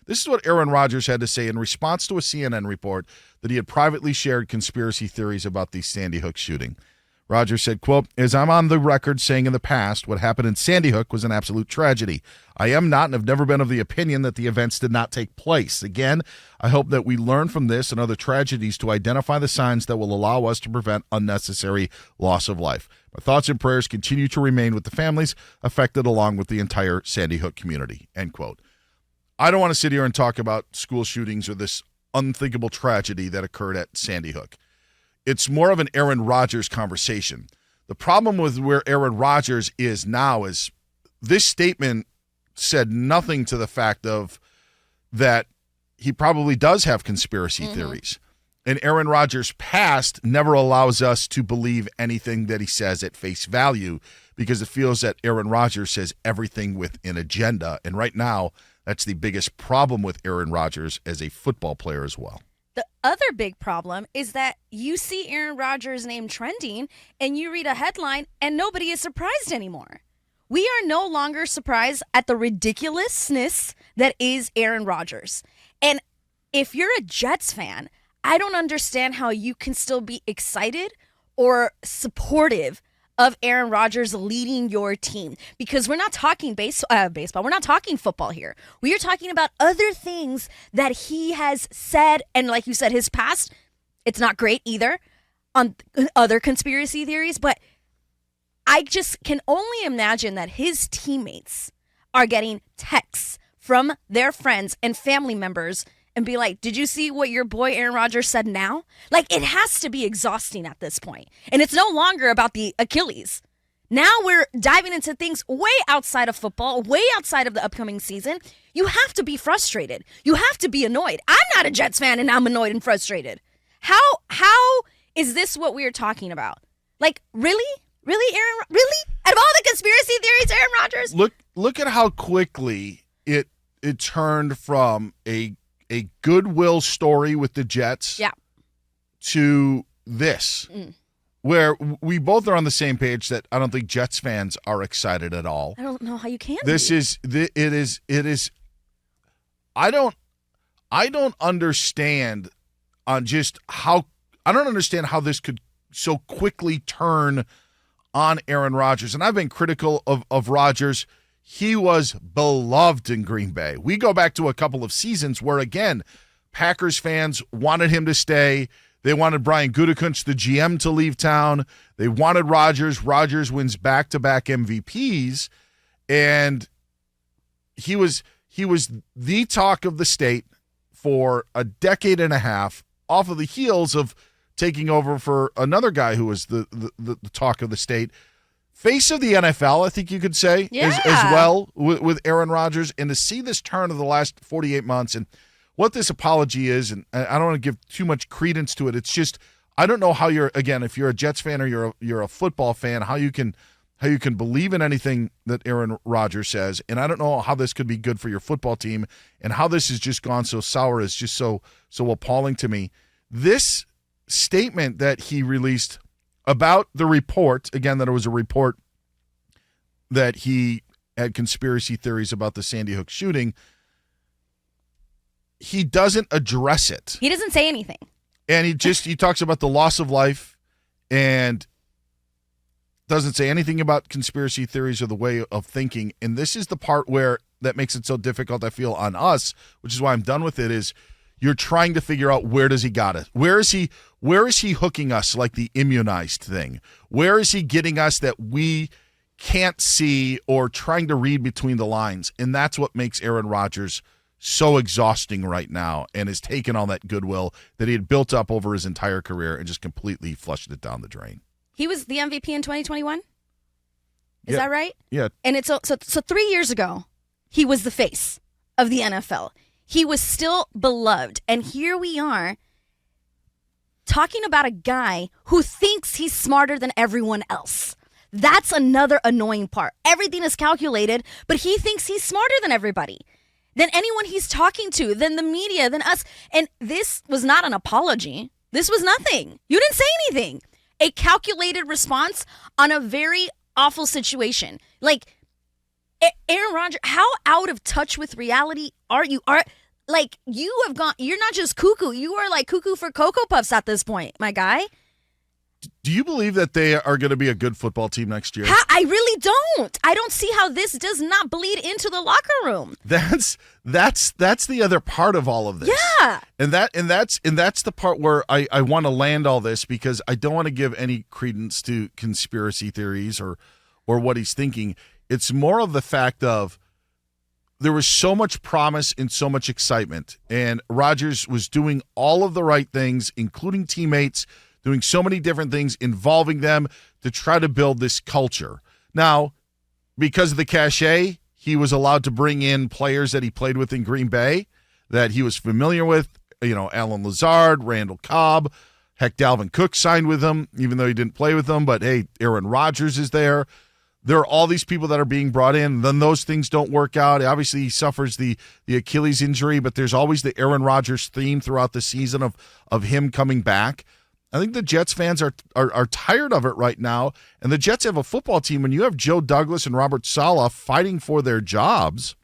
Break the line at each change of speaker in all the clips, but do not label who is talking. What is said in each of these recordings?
This is what Aaron Rodgers had to say in response to a CNN report that he had privately shared conspiracy theories about the Sandy Hook shooting. Rodgers said, quote, "As I'm on the record saying in the past, what happened in Sandy Hook was an absolute tragedy. I am not and have never been of the opinion that the events did not take place. Again, I hope that we learn from this and other tragedies to identify the signs that will allow us to prevent unnecessary loss of life. My thoughts and prayers continue to remain with the families affected along with the entire Sandy Hook community," end quote. I don't want to sit here and talk about school shootings or this unthinkable tragedy that occurred at Sandy Hook. It's more of an Aaron Rodgers conversation. The problem with where Aaron Rodgers is now is this statement said nothing to the fact of that he probably does have conspiracy theories. And Aaron Rodgers' past never allows us to believe anything that he says at face value because it feels that Aaron Rodgers says everything with an agenda. And right now, that's the biggest problem with Aaron Rodgers as a football player as well.
The other big problem is that you see Aaron Rodgers' name trending and you read a headline and nobody is surprised anymore. We are no longer surprised at the ridiculousness that is Aaron Rodgers. And if you're a Jets fan, I don't understand how you can still be excited or supportive of Aaron Rodgers leading your team, because we're not talking baseball, we're not talking football here. We are talking about other things that he has said, and like you said, his past, it's not great either on other conspiracy theories, but I just can only imagine that his teammates are getting texts from their friends and family members and be like, "Did you see what your boy Aaron Rodgers said now?" Like, it has to be exhausting at this point. And it's no longer about the Achilles. Now we're diving into things way outside of football, way outside of the upcoming season. You have to be frustrated. You have to be annoyed. I'm not a Jets fan and I'm annoyed and frustrated. How is this what we're talking about? Like, really? Really, Aaron? Really? Out of all the conspiracy theories, Aaron Rodgers?
Look at how quickly it turned from a goodwill story with the Jets to this, where we both are on the same page that I don't think Jets fans are excited at all.
I don't know how you can
I don't understand on just how, I don't understand how this could so quickly turn on Aaron Rodgers. And I've been critical of Rodgers. He was beloved in Green Bay. We go back to a couple of seasons where, again, Packers fans wanted him to stay. They wanted Brian Gutekunst, the GM, to leave town. They wanted Rodgers. Rodgers wins back-to-back MVPs. And he was the talk of the state for a decade and a half, off of the heels of taking over for another guy who was the talk of the state. Face of the NFL, I think you could say, as well, with Aaron Rodgers. And to see this turn of the last 48 months and what this apology is, and I don't want to give too much credence to it. It's just, I don't know how you're, again, if you're a Jets fan or you're a football fan, how you can believe in anything that Aaron Rodgers says. And I don't know how this could be good for your football team, and how this has just gone so sour is just so appalling to me. This statement that he released about the report, again, that it was a report that he had conspiracy theories about the Sandy Hook shooting, he doesn't address it.
He doesn't say anything.
And he talks about the loss of life and doesn't say anything about conspiracy theories or the way of thinking. And this is the part where that makes it so difficult, I feel, on us, which is why I'm done with it, is you're trying to figure out, where does he got it? Where is he hooking us like the immunized thing? Where is he getting us that we can't see, or trying to read between the lines? And that's what makes Aaron Rodgers so exhausting right now, and has taken all that goodwill that he had built up over his entire career and just completely flushed it down the drain.
He was the MVP in 2021? Is that right?
Yeah.
And it's so 3 years ago, he was the face of the NFL. He was still beloved. And here we are talking about a guy who thinks he's smarter than everyone else. That's another annoying part. Everything is calculated, but he thinks he's smarter than everybody, than anyone he's talking to, than the media, than us. And this was not an apology. This was nothing. You didn't say anything. A calculated response on a very awful situation. Like, Aaron Rodgers, how out of touch with reality are you? like you're not just cuckoo. You are like cuckoo for Cocoa Puffs at this point, my guy.
Do you believe that they are going to be a good football team next year?
I really don't. I don't see how this does not bleed into the locker room.
That's the other part of all of this.
Yeah.
And that's the part where I want to land all this, because I don't want to give any credence to conspiracy theories or what he's thinking. It's more of the fact of there was so much promise and so much excitement, and Rodgers was doing all of the right things, including teammates, doing so many different things, involving them to try to build this culture. Now, because of the cachet, he was allowed to bring in players that he played with in Green Bay that he was familiar with, Alan Lazard, Randall Cobb. Heck, Dalvin Cook signed with him, even though he didn't play with them. But, hey, Aaron Rodgers is there. There are all these people that are being brought in. Then those things don't work out. Obviously, he suffers the Achilles injury, but there's always the Aaron Rodgers theme throughout the season of him coming back. I think the Jets fans are tired of it right now, and the Jets have a football team. When you have Joe Douglas and Robert Saleh fighting for their jobs,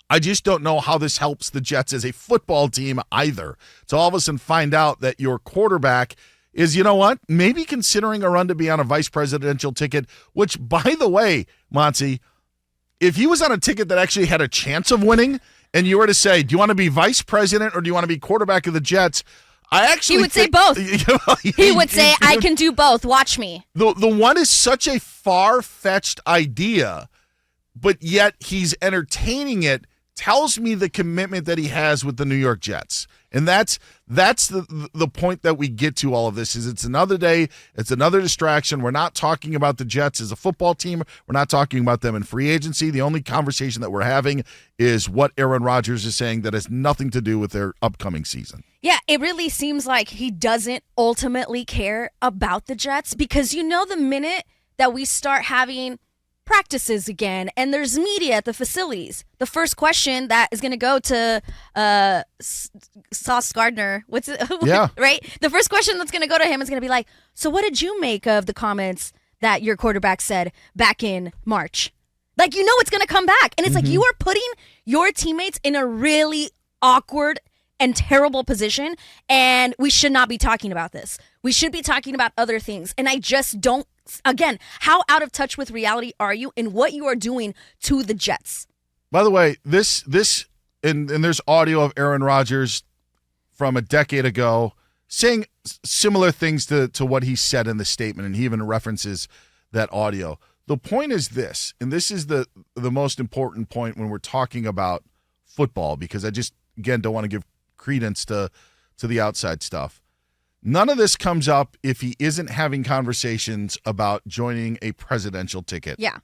I just don't know how this helps the Jets as a football team either. To all of a sudden find out that your quarterback is, maybe considering a run to be on a vice presidential ticket, which, by the way, Monty, if he was on a ticket that actually had a chance of winning, and you were to say, do you want to be vice president or do you want to be quarterback of the Jets? He
would say both. He would say, I can do both. Watch me.
The one is such a far-fetched idea, but yet he's entertaining it, tells me the commitment that he has with the New York Jets. And that's the point that we get to all of this, is it's another day, it's another distraction. We're not talking about the Jets as a football team. We're not talking about them in free agency. The only conversation that we're having is what Aaron Rodgers is saying that has nothing to do with their upcoming season.
Yeah, it really seems like he doesn't ultimately care about the Jets, because the minute that we start having practices again and there's media at the facilities, the first question that is going to go to Sauce Gardner,
Yeah.
right? The first question that's going to go to him is going to be like, so what did you make of the comments that your quarterback said back in March? Like, it's going to come back. And it's like, you are putting your teammates in a really awkward and terrible position, and we should not be talking about this. We should be talking about other things. And I just don't, again, how out of touch with reality are you in what you are doing to the Jets?
By the way, this and there's audio of Aaron Rodgers from a decade ago saying similar things to what he said in the statement, and he even references that audio. The point is this, and this is the most important point when we're talking about football, because I just, again, don't want to give credence to the outside stuff. None of this comes up if he isn't having conversations about joining a presidential ticket.
Yeah.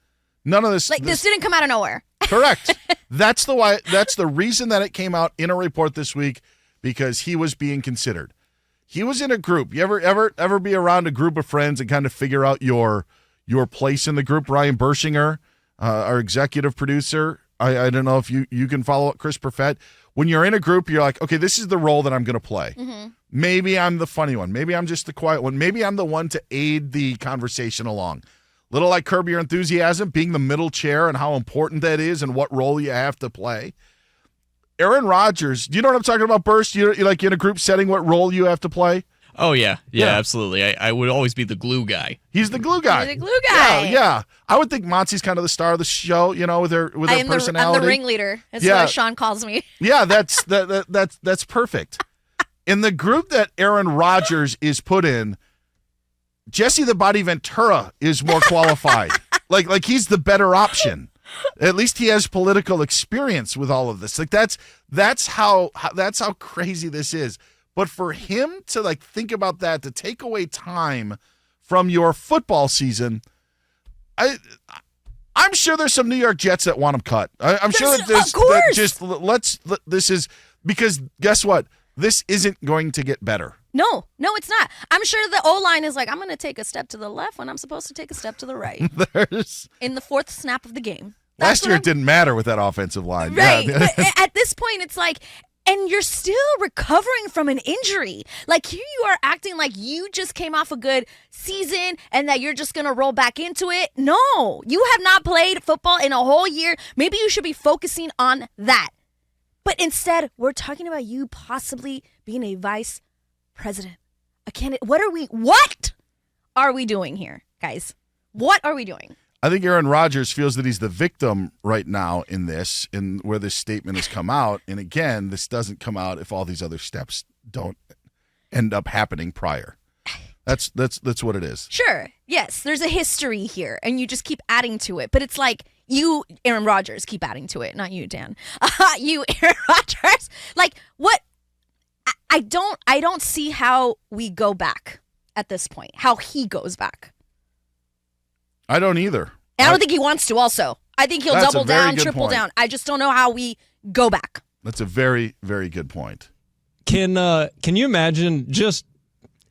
None of this.
This didn't come out of nowhere.
Correct. That's the reason that it came out in a report this week, because he was being considered. He was in a group. You ever be around a group of friends and kind of figure out your place in the group? Ryan Bershinger, our executive producer. I don't know if you can follow up Chris Perfett. When you're in a group, you're like, okay, this is the role that I'm going to play. Mm-hmm. Maybe I'm the funny one. Maybe I'm just the quiet one. Maybe I'm the one to aid the conversation along. Little like Curb Your Enthusiasm, being the middle chair and how important that is and what role you have to play. Aaron Rodgers, do you know what I'm talking about, Burst? You're like in a group setting, what role you have to play?
Oh, yeah, absolutely. I would always be the glue guy.
He's the glue guy.
You're the glue guy.
Yeah. I would think Monty's kind of the star of the show, with her personality.
I'm the ringleader. That's what Sean calls me.
Yeah, that's perfect. In the group that Aaron Rodgers is put in, Jesse the Body Ventura is more qualified. like he's the better option. At least he has political experience with all of this. Like that's how crazy this is. But for him to think about that, to take away time from your football season, I'm sure there's some New York Jets that want him cut. I'm sure that there's
of course.
This is because guess what? This isn't going to get better.
No, it's not. I'm sure the O-line is like, I'm going to take a step to the left when I'm supposed to take a step to the right. In the fourth snap of the game.
Last year it didn't matter with that offensive line.
Right. Yeah. But at this point, it's like, and you're still recovering from an injury. Like, here you are acting like you just came off a good season and that you're just going to roll back into it. No, you have not played football in a whole year. Maybe you should be focusing on that. But instead, we're talking about you possibly being a vice president, a candidate. What are we doing here, guys? What are we doing?
I think Aaron Rodgers feels that he's the victim right now in this, in where this statement has come out. And again, this doesn't come out if all these other steps don't end up happening prior. That's what it is.
Sure. Yes, there's a history here, and you just keep adding to it. But it's like you, Aaron Rodgers, keep adding to it. Not you, Dan. You, Aaron Rodgers. Like, what? I don't see how we go back at this point. How he goes back.
I don't either.
And I don't think he wants to also. I think he'll
That's
double
a very
down,
good
triple
point.
down. I just don't know how we go back.
That's a very, very good point.
Can you imagine just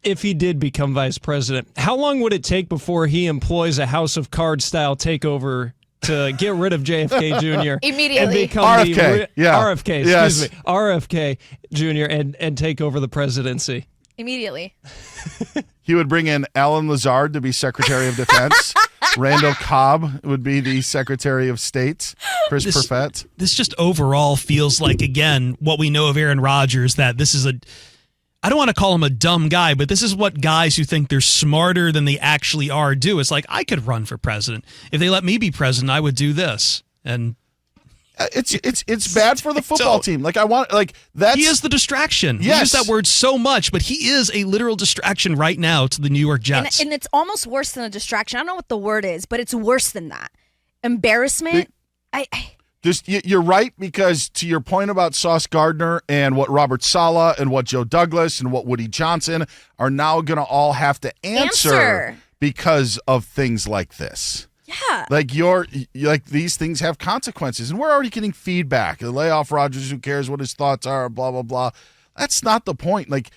if he did become vice president, how long would it take before he employs a House of Cards style takeover to get rid of JFK Jr.
Immediately.
and become
RFK, yeah.
RFK,
Yes.
excuse me, RFK Jr. and take over the presidency?
Immediately.
He would bring in Alan Lazard to be Secretary of Defense. Randall Cobb would be the Secretary of State. Chris Perfett.
This just overall feels like, again, what we know of Aaron Rodgers, that this is I don't want to call him a dumb guy, but this is what guys who think they're smarter than they actually are do. It's like, I could run for president. If they let me be president, I would do this. And
It's bad for the football team. That's
he is the distraction.
Yes.
We use that word so much, but he is a literal distraction right now to the New York Jets.
And it's almost worse than a distraction. I don't know what the word is, but it's worse than that. Embarrassment.
You're right, because to your point about Sauce Gardner and what Robert Saleh and what Joe Douglas and what Woody Johnson are now going to all have to answer because of things like this.
Yeah.
Like these things have consequences, and we're already getting feedback. The layoff Rodgers, who cares what his thoughts are, blah, blah, blah. That's not the point. Like,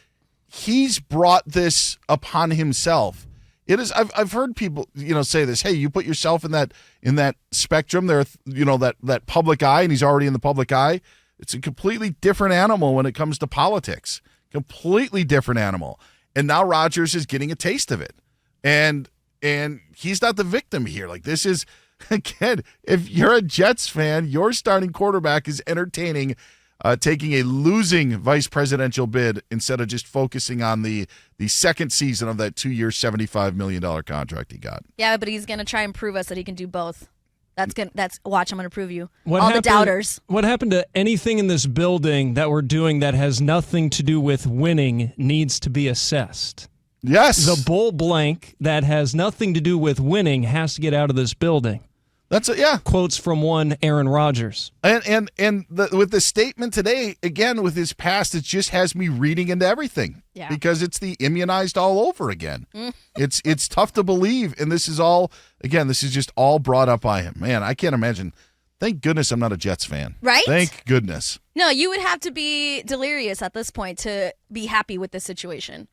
he's brought this upon himself. It is. I've heard people, say this. Hey, you put yourself in that spectrum there, that public eye, and he's already in the public eye. It's a completely different animal when it comes to politics. Completely different animal. And now Rodgers is getting a taste of it, and he's not the victim here. Like, this is, again, if you're a Jets fan, your starting quarterback is entertaining taking a losing vice presidential bid instead of just focusing on the second season of that 2-year, $75 million contract he got.
Yeah, but he's going to try and prove us that he can do both. Watch, I'm going to prove you.
What
All
happened,
the doubters.
What happened to anything in this building that we're doing that has nothing to do with winning needs to be assessed?
Yes.
The bull blank that has nothing to do with winning has to get out of this building.
That's it. Yeah.
Quotes from one Aaron Rodgers.
And with the statement today, again, with his past, it just has me reading into everything.
Yeah.
Because it's the immunized all over again. It's tough to believe. And this is just all brought up by him. Man, I can't imagine. Thank goodness I'm not a Jets fan.
Right?
Thank goodness.
No, you would have to be delirious at this point to be happy with this situation.